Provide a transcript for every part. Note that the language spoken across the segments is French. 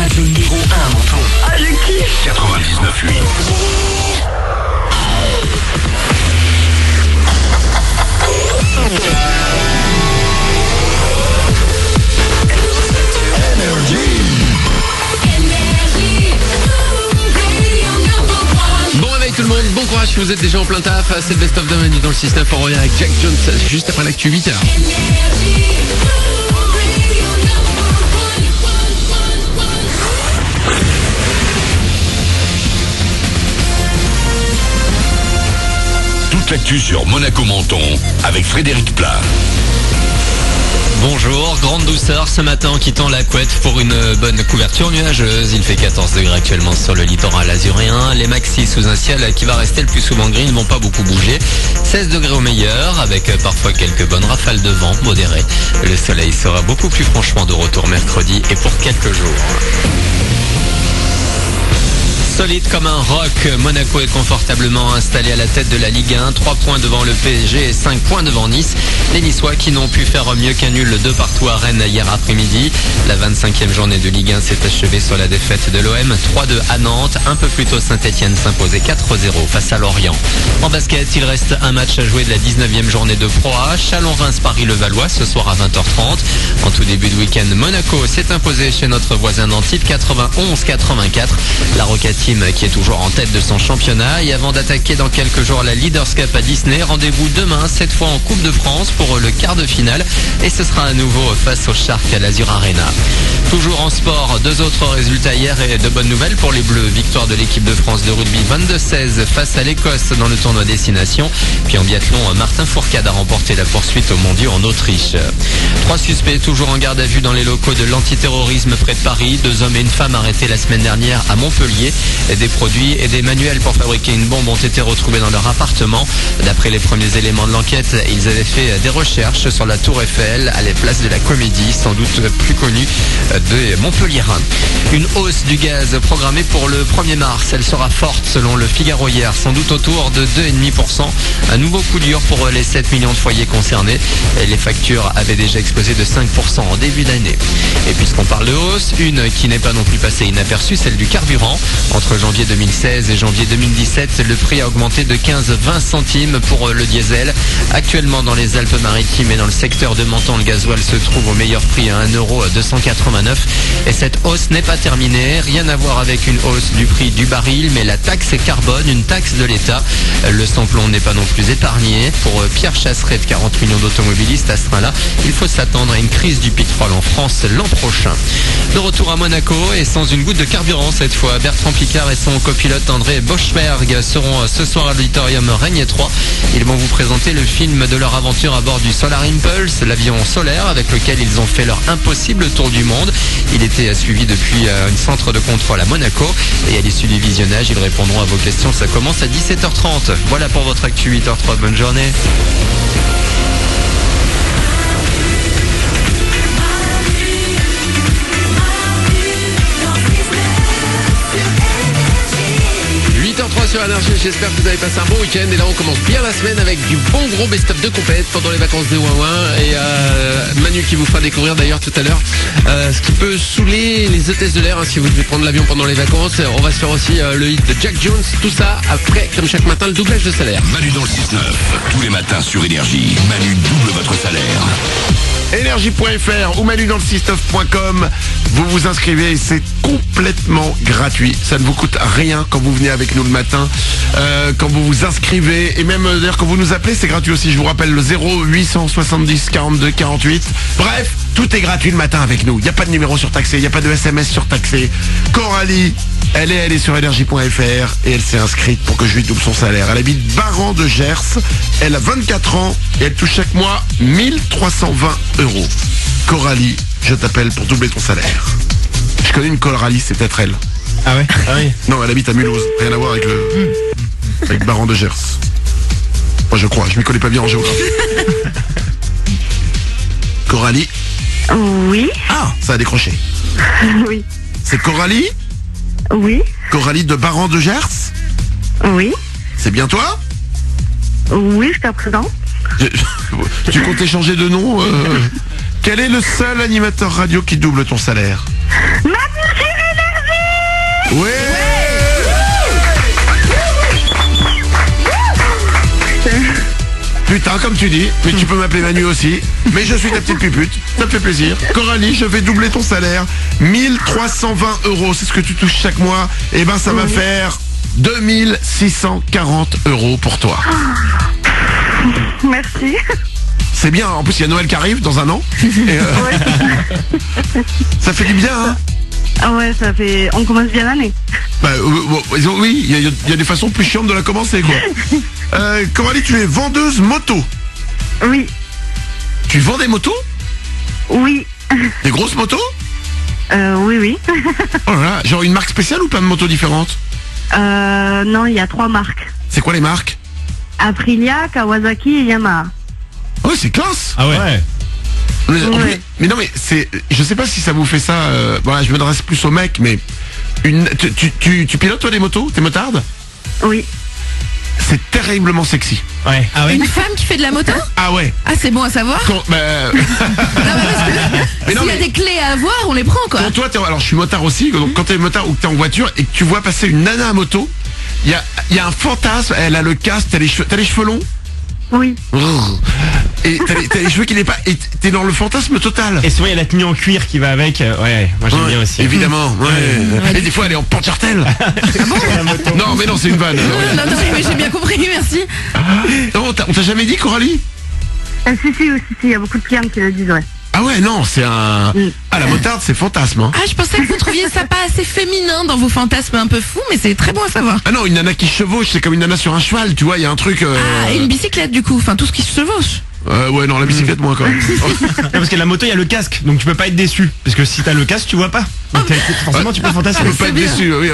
radio numéro 1, Menton. Ah, je kiffe. 99.8. Bon réveil tout le monde, bon courage si vous êtes déjà en plein taf. C'est le best of de Manu dans le 6-9. On revient avec Jack Jones juste après l'actu 8h. Toute l'actu sur Monaco Menton avec Frédéric Plat. Bonjour, grande douceur ce matin en quittant la couette pour une bonne couverture nuageuse. Il fait 14 degrés actuellement sur le littoral azuréen. Les maxis sous un ciel qui va rester le plus souvent gris ne vont pas beaucoup bouger. 16 degrés au meilleur avec parfois quelques bonnes rafales de vent modérées. Le soleil sera beaucoup plus franchement de retour mercredi et pour quelques jours. Solide comme un roc, Monaco est confortablement installé à la tête de la Ligue 1, 3 points devant le PSG et 5 points devant Nice. Les Niçois qui n'ont pu faire mieux qu'un nul 2-2 à Rennes hier après-midi. La 25e journée de Ligue 1 s'est achevée sur la défaite de l'OM, 3-2 à Nantes. Un peu plus tôt, Saint-Etienne s'imposait 4-0 face à Lorient. En basket, il reste un match à jouer de la 19e journée de Pro A. Chalon-Reims-Paris-Levallois ce soir à 20h30. En tout début de week-end, Monaco s'est imposé chez notre voisin Nantes, 91-84. La Rocket Team qui est toujours en tête de son championnat. Et avant d'attaquer dans quelques jours la Leaders Cup à Disney, rendez-vous demain, cette fois en Coupe de France pour le quart de finale. Et ce sera à nouveau face aux Sharks à l'Azur Arena. Toujours en sport, 2 autres résultats hier et de bonnes nouvelles pour les Bleus. Victoire de l'équipe de France de rugby 22-16 face à l'Écosse dans le tournoi Destination. Puis en biathlon, Martin Fourcade a remporté la poursuite aux mondiaux en Autriche. 3 suspects toujours en garde à vue dans les locaux de l'antiterrorisme près de Paris. 2 hommes et une femme arrêtés la semaine dernière à Montpellier. Des produits et des manuels pour fabriquer une bombe ont été retrouvés dans leur appartement. D'après les premiers éléments de l'enquête, ils avaient fait des recherches sur la Tour Eiffel à la place de la Comédie, sans doute plus connue des Montpelliérains. Une hausse du gaz programmée pour le 1er mars. Elle sera forte selon le Figaro hier, sans doute autour de 2,5%. Un nouveau coup dur pour les 7 millions de foyers concernés. Et les factures avaient déjà explosé de 5% en début d'année. Et puisqu'on parle de hausse, une qui n'est pas non plus passée inaperçue, celle du carburant. Entre janvier 2016 et janvier 2017, le prix a augmenté de 15-20 centimes pour le diesel. Actuellement dans les Alpes-Maritimes et dans le secteur de Menton, le gasoil se trouve au meilleur prix à 1,289 €. Et cette hausse n'est pas terminée. Rien à voir avec une hausse du prix du baril, mais la taxe carbone, une taxe de l'État. Le samplon n'est pas non plus épargné. Pour Pierre Chasseret de 40 millions d'automobilistes à ce train-là, il faut s'attendre à une crise du pétrole en France l'an prochain. De retour à Monaco et sans une goutte de carburant cette fois, Bertrand Picard et son copilote André Boschberg seront ce soir à l'auditorium Régnier 3. Ils vont vous présenter le film de leur aventure à bord du Solar Impulse, l'avion solaire avec lequel ils ont fait leur impossible tour du monde. Il était suivi depuis un centre de contrôle à Monaco et à l'issue du visionnage, ils répondront à vos questions. Ça commence à 17h30. Voilà pour votre actu 8h03. Bonne journée. Sur Énergie, j'espère que vous avez passé un bon week-end et là on commence bien la semaine avec du bon gros best-of de compète pendant les vacances de Ouin et Manu qui vous fera découvrir d'ailleurs tout à l'heure ce qui peut saouler les hôtesses de l'air si vous devez prendre l'avion pendant les vacances. On va se faire aussi le hit de Jack Jones, tout ça après comme chaque matin le doublage de salaire. Manu dans le 6-9, tous les matins sur Énergie. Manu double votre salaire. Énergie.fr ou Manu dans le 6-9.com. Vous vous inscrivez et c'est complètement gratuit. Ça ne vous coûte rien quand vous venez avec nous le matin. Quand vous vous inscrivez et même d'ailleurs quand vous nous appelez, c'est gratuit aussi. Je vous rappelle le 0870 42 48. Bref, tout est gratuit le matin avec nous. Il n'y a pas de numéro surtaxé, il n'y a pas de SMS surtaxé. Coralie, elle est sur Énergie.fr et elle s'est inscrite pour que je lui double son salaire. Elle habite Baran de Gers. Elle a 24 ans et elle touche chaque mois 1320 €. Coralie, je t'appelle pour doubler ton salaire. Je connais une Coralie, c'est peut-être elle. Ah ouais? Non, elle habite à Mulhouse. Rien à voir avec avec Baran de Gers. Moi je crois, je m'y connais pas bien en géographie. Coralie? Oui. Ah, ça a décroché. Oui. C'est Coralie? Oui. Coralie de Baran de Gers? Oui. C'est bien toi? Oui, jusqu'à présent. Tu comptais changer de nom Quel est le seul animateur radio qui double ton salaire? Manu sur comme tu dis, mais tu peux m'appeler Manu aussi. Mais je suis ta petite pupute, ça me fait plaisir. Coralie, je vais doubler ton salaire. 1320 €, c'est ce que tu touches chaque mois. Et ben ça va faire 2640 € pour toi. Merci. C'est bien, en plus il y a Noël qui arrive dans un an. Et, ça fait du bien, hein. Ah ouais, ça fait. On commence bien l'année. Bah, oui, il y a des façons plus chiantes de la commencer, quoi. Coralie, tu es vendeuse moto. Oui. Tu vends des motos? Oui. Des grosses motos? Oui, oui. Oh là là, genre une marque spéciale ou plein de motos différentes? Non, il y a 3 marques. C'est quoi les marques? Aprilia, Kawasaki et Yamaha. Oh, c'est classe. Ah ouais. Ouais. Mais non, mais c'est, je sais pas si ça vous fait ça. Voilà, je m'adresse plus aux mecs, mais tu pilotes toi des motos, t'es motarde? Oui. C'est terriblement sexy. Ouais. Ah ouais. Une femme qui fait de la moto? Ah ouais. Ah, c'est bon à savoir. Quand, Non, mais parce que Mais non, s'il y a mais- des clés à avoir, on les prend, quoi. Quand toi, alors je suis motard aussi, donc quand t'es motard ou que t'es en voiture et que tu vois passer une nana à moto, il y a un fantasme. Elle a le casque, t'as les cheveux longs. Oui. Et t'as les cheveux qui n'est pas. Et t'es dans le fantasme total. Et souvent il y a la tenue en cuir qui va avec. Ouais, moi j'aime Ouais, bien aussi. évidemment, ouais. Et des fois elle est en pancartel. Non, mais non, c'est une vanne. Non, non, mais j'ai bien compris, merci. Non, on t'a jamais dit, Coralie? Si, il y a beaucoup de clients qui le disent, ouais. Ah ouais, non, c'est un. Ah, la motarde, c'est fantasme. Hein. Ah, je pensais que vous trouviez ça pas assez féminin dans vos fantasmes un peu fous, mais c'est très bon à savoir. Ah non, une nana qui chevauche, c'est comme une nana sur un cheval, tu vois, il y a un truc. Ah, et une bicyclette, du coup. Enfin, tout ce qui se chevauche. Ouais, non, la bicyclette, moins quand même. Non, parce que la moto il y a le casque, donc tu peux pas être déçu. Parce que si t'as le casque, tu vois pas. Donc forcément tu peux Tu fantasmer. peux pas être bien. déçu. Oui,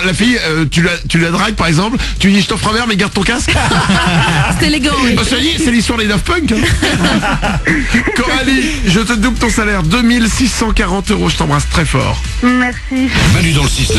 la fille, tu la dragues par exemple, tu lui dis je t'offre un verre mais garde ton casque. C'est élégant, oui. Bah, ça y est, c'est l'histoire des Daft Punk. Hein. Coralie, je te double ton salaire, 2640 €, je t'embrasse très fort. Merci. Manu dans le 6-9.